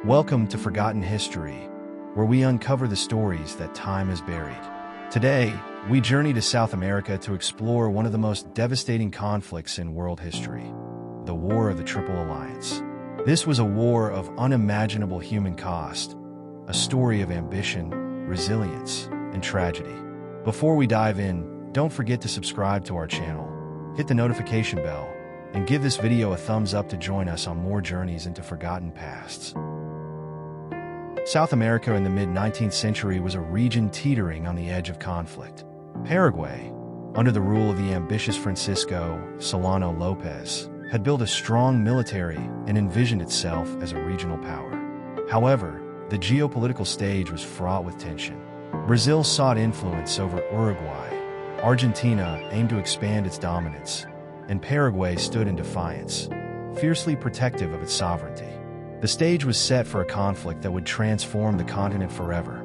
Welcome to Forgotten History, where we uncover the stories that time has buried. Today, we journey to South America to explore one of the most devastating conflicts in world history, the War of the Triple Alliance. This was a war of unimaginable human cost, a story of ambition, resilience, and tragedy. Before we dive in, don't forget to subscribe to our channel, hit the notification bell, and give this video a thumbs up to join us on more journeys into forgotten pasts. South America in the mid-19th century was a region teetering on the edge of conflict. Paraguay, under the rule of the ambitious Francisco Solano López, had built a strong military and envisioned itself as a regional power. However, the geopolitical stage was fraught with tension. Brazil sought influence over Uruguay, Argentina aimed to expand its dominance, and Paraguay stood in defiance, fiercely protective of its sovereignty. The stage was set for a conflict that would transform the continent forever.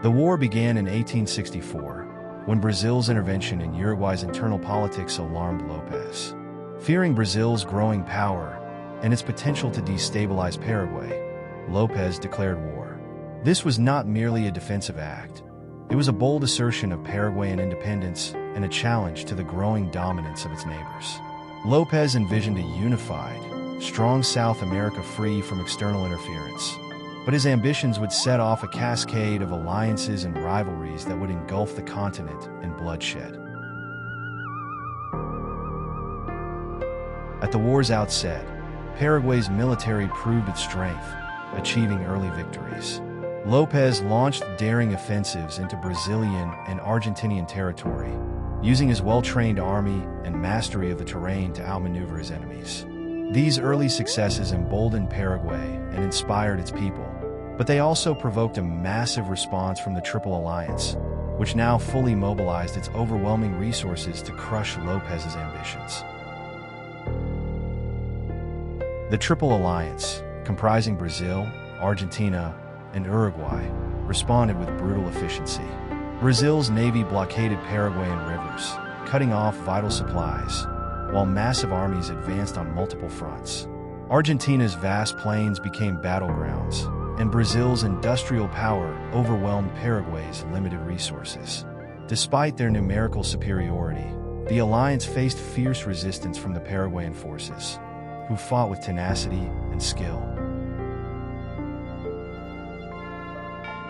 The war began in 1864, when Brazil's intervention in Uruguay's internal politics alarmed López. Fearing Brazil's growing power and its potential to destabilize Paraguay, López declared war. This was not merely a defensive act. It was a bold assertion of Paraguayan independence and a challenge to the growing dominance of its neighbors. López envisioned a unified, strong South America free from external interference. But his ambitions would set off a cascade of alliances and rivalries that would engulf the continent in bloodshed. At the war's outset, Paraguay's military proved its strength, achieving early victories. López launched daring offensives into Brazilian and Argentinian territory, using his well-trained army and mastery of the terrain to outmaneuver his enemies. These early successes emboldened Paraguay and inspired its people, but they also provoked a massive response from the Triple Alliance, which now fully mobilized its overwhelming resources to crush López's ambitions. The Triple Alliance, comprising Brazil, Argentina, and Uruguay, responded with brutal efficiency. Brazil's navy blockaded Paraguayan rivers, cutting off vital supplies, while massive armies advanced on multiple fronts. Argentina's vast plains became battlegrounds, and Brazil's industrial power overwhelmed Paraguay's limited resources. Despite their numerical superiority, the alliance faced fierce resistance from the Paraguayan forces, who fought with tenacity and skill.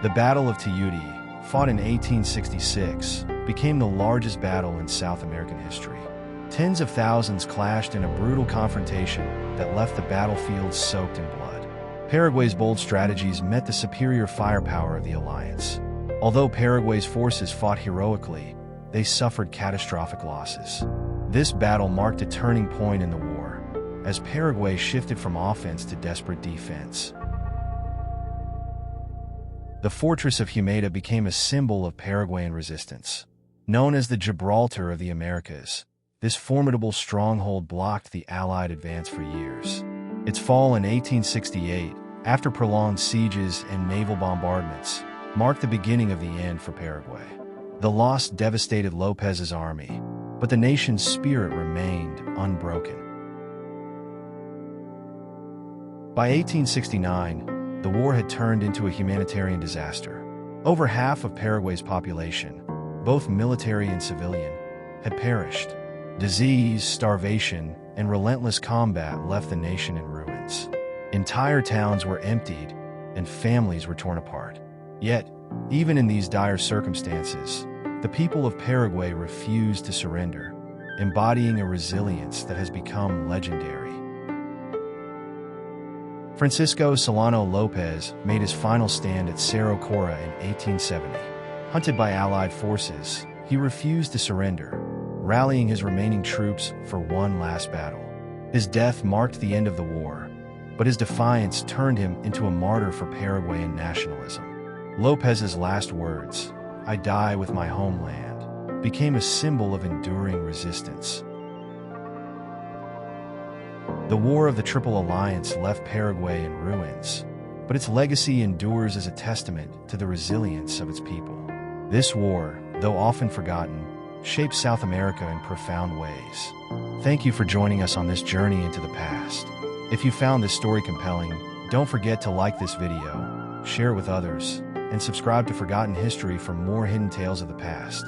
The Battle of Tehuti, fought in 1866, became the largest battle in South American history. Tens of thousands clashed in a brutal confrontation that left the battlefield soaked in blood. Paraguay's bold strategies met the superior firepower of the alliance. Although Paraguay's forces fought heroically, they suffered catastrophic losses. This battle marked a turning point in the war, as Paraguay shifted from offense to desperate defense. The fortress of Humeda became a symbol of Paraguayan resistance. Known as the Gibraltar of the Americas, this formidable stronghold blocked the Allied advance for years. Its fall in 1868, after prolonged sieges and naval bombardments, marked the beginning of the end for Paraguay. The loss devastated López's army, but the nation's spirit remained unbroken. By 1869, the war had turned into a humanitarian disaster. Over half of Paraguay's population, both military and civilian, had perished. Disease, starvation, and relentless combat left the nation in ruins. Entire towns were emptied, and families were torn apart. Yet, even in these dire circumstances, the people of Paraguay refused to surrender, embodying a resilience that has become legendary. Francisco Solano López made his final stand at Cerro Cora in 1870. Hunted by Allied forces, he refused to surrender, rallying his remaining troops for one last battle. His death marked the end of the war, but his defiance turned him into a martyr for Paraguayan nationalism. López's last words, "I die with my homeland," became a symbol of enduring resistance. The War of the Triple Alliance left Paraguay in ruins, but its legacy endures as a testament to the resilience of its people. This war, though often forgotten, shaped South America in profound ways. Thank you for joining us on this journey into the past. If you found this story compelling, don't forget to like this video, share it with others, and subscribe to Forgotten History for more hidden tales of the past.